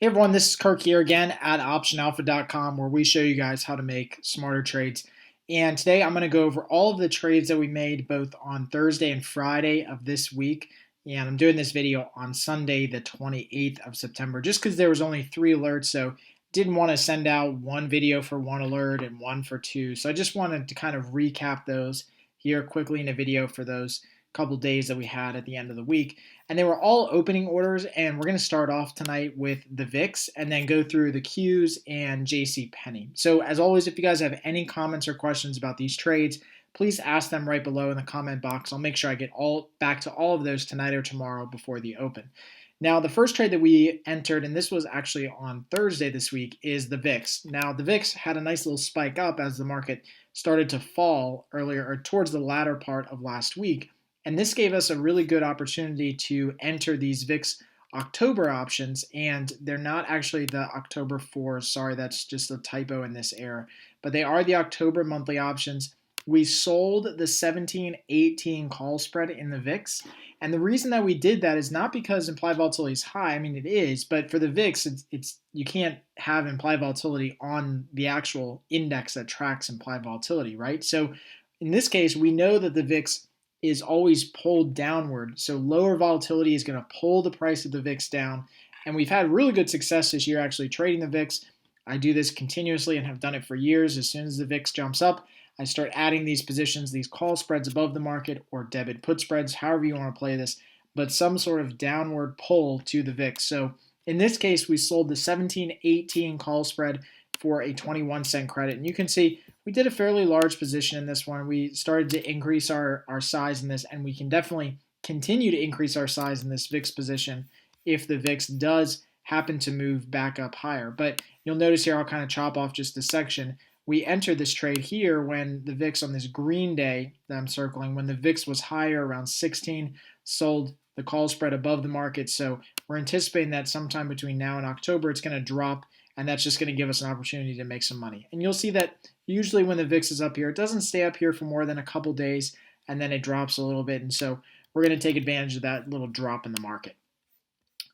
Hey everyone, this is Kirk here again at OptionAlpha.com, where we show you guys how to make smarter trades. And today I'm going to go over all of the trades that we made both on Thursday and Friday of this week. And I'm doing this video on Sunday, the 28th of September, just because there was only 3 alerts. So didn't want to send out one video for one alert and one for two. So I just wanted to kind of recap those here quickly in a video for those couple days that we had at the end of the week. And they were all opening orders, and we're going to start off tonight with the VIX and then go through the Qs and JCP. So as always, if you guys have any comments or questions about these trades, please ask them right below in the comment box. I'll make sure I get back to all of those tonight or tomorrow before the open. Now, the first trade that we entered, and this was actually on Thursday this week, is the VIX. Now, the VIX had a nice little spike up as the market started to fall earlier or towards the latter part of last week. And this gave us a really good opportunity to enter these VIX October options, and they're not actually the October 4s. Sorry, that's just a typo in this error. But they are the October monthly options. We sold the 17-18 call spread in the VIX. And the reason that we did that is not because implied volatility is high. I mean, it is, but for the VIX, it's you can't have implied volatility on the actual index that tracks implied volatility, right? So in this case, we know that the VIX is always pulled downward. So lower volatility is going to pull the price of the VIX down. And we've had really good success this year actually trading the VIX. I do this continuously and have done it for years. As soon as the VIX jumps up, I start adding these positions, these call spreads above the market or debit put spreads, however you want to play this, but some sort of downward pull to the VIX. So in this case, we sold the 17-18 call spread for a 21-cent credit. And you can see we did a fairly large position in this one. We started to increase our size in this, and we can definitely continue to increase our size in this VIX position if the VIX does happen to move back up higher. But you'll notice here, I'll kind of chop off just a section. We entered this trade here when the VIX on this green day that I'm circling, when the VIX was higher around 16, sold the call spread above the market. So we're anticipating that sometime between now and October, it's going to drop, and that's just going to give us an opportunity to make some money. And you'll see that usually when the VIX is up here, it doesn't stay up here for more than a couple days, and then it drops a little bit. And so we're going to take advantage of that little drop in the market.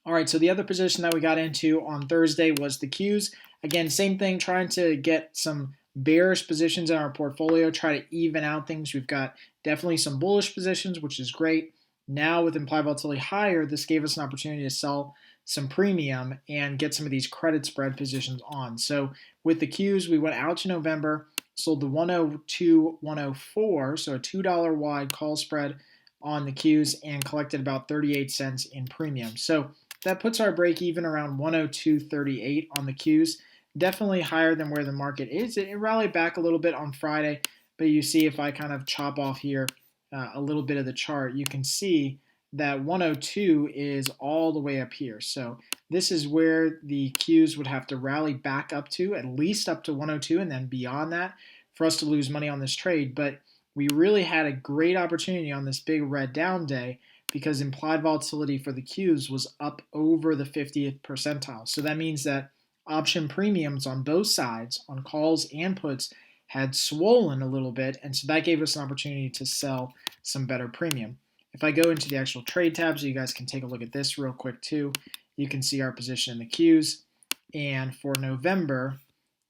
All right, so the other position that we got into on Thursday was the Qs. Again, same thing, trying to get some bearish positions in our portfolio, try to even out things. We've got definitely some bullish positions, which is great. Now with implied volatility higher, this gave us an opportunity to sell some premium and get some of these credit spread positions on. So with the Qs, we went out to November, sold the 102, 104, so a $2 wide call spread on the Qs, and collected about 38 cents in premium. So that puts our break even around 102.38 on the Qs. Definitely higher than where the market is. It rallied back a little bit on Friday, but you see if I kind of chop off here a little bit of the chart, you can see that 102 is all the way up here. So this is where the Qs would have to rally back up to, at least up to 102, and then beyond that for us to lose money on this trade. But we really had a great opportunity on this big red down day because implied volatility for the Qs was up over the 50th percentile. So that means that option premiums on both sides, on calls and puts, had swollen a little bit, and so that gave us an opportunity to sell some better premium. If I go into the actual trade tab, so you guys can take a look at this real quick too, you can see our position in the Qs, and for November,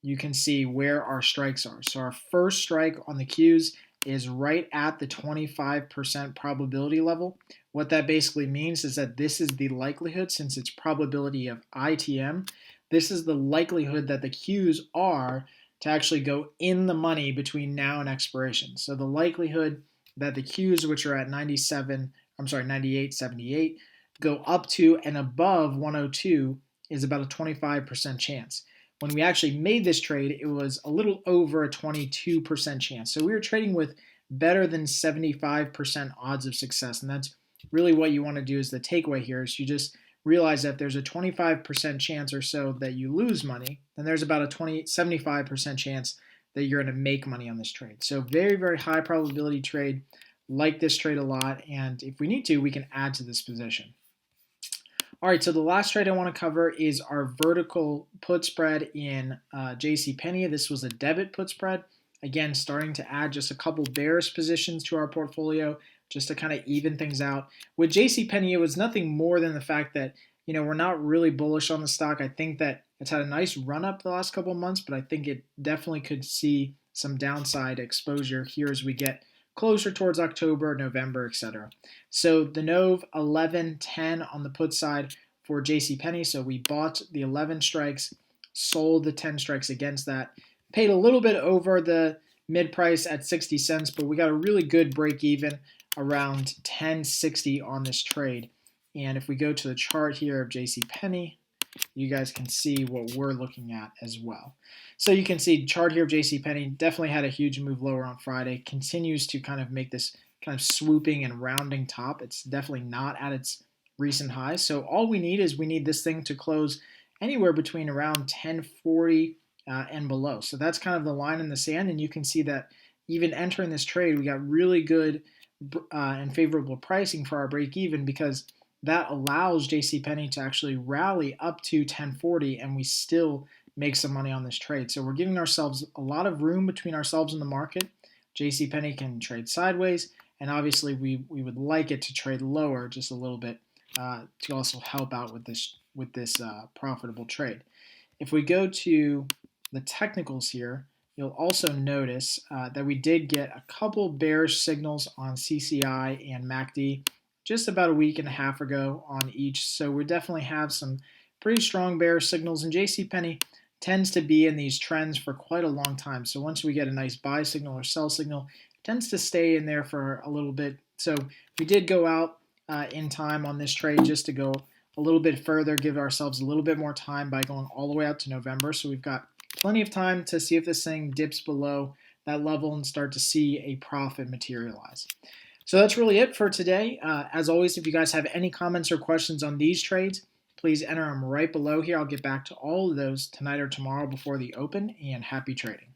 you can see where our strikes are. So our first strike on the Qs is right at the 25% probability level. What that basically means is that this is the likelihood, since it's probability of ITM, this is the likelihood that the Qs are to actually go in the money between now and expiration. So the likelihood that the Qs, which are at 98.78, go up to and above 102 is about a 25% chance. When we actually made this trade, it was a little over a 22% chance. So we were trading with better than 75% odds of success, and that's really what you want to do. Is the takeaway here is you just realize that if there's a 25% chance or so that you lose money, then there's about a 75% chance that you're going to make money on this trade. So very, very high probability trade. Like this trade a lot, and if we need to, we can add to this position. All right, so the last trade I want to cover is our vertical put spread in JCP. This was a debit put spread. Again, starting to add just a couple bearish positions to our portfolio just to kind of even things out. With JCP, it was nothing more than the fact that we're not really bullish on the stock. I think that it's had a nice run up the last couple of months, but I think it definitely could see some downside exposure here as we get closer towards October, November, etc. So the Nove 1110 on the put side for JCP. So we bought the 11 strikes, sold the 10 strikes against that, paid a little bit over the mid price at 60 cents, but we got a really good break even around 1060 on this trade. And if we go to the chart here of JCP, you guys can see what we're looking at as well. So you can see chart here of JCP definitely had a huge move lower on Friday, continues to kind of make this kind of swooping and rounding top. It's definitely not at its recent highs. So all we need is we need this thing to close anywhere between around 1040 and below. So that's kind of the line in the sand, and you can see that even entering this trade, we got really good and favorable pricing for our break even, because that allows JCP to actually rally up to 1040 and we still make some money on this trade. So we're giving ourselves a lot of room between ourselves and the market. JCP can trade sideways, and obviously we would like it to trade lower just a little bit to also help out with this profitable trade. If we go to the technicals here, you'll also notice that we did get a couple bearish signals on CCI and MACD just about a week and a half ago on each. So we definitely have some pretty strong bearish signals, and JCP tends to be in these trends for quite a long time. So once we get a nice buy signal or sell signal, it tends to stay in there for a little bit. So we did go out in time on this trade just to go a little bit further, give ourselves a little bit more time by going all the way out to November. So we've got plenty of time to see if this thing dips below that level and start to see a profit materialize. So that's really it for today. As always, if you guys have any comments or questions on these trades, please enter them right below here. I'll get back to all of those tonight or tomorrow before the open, and happy trading.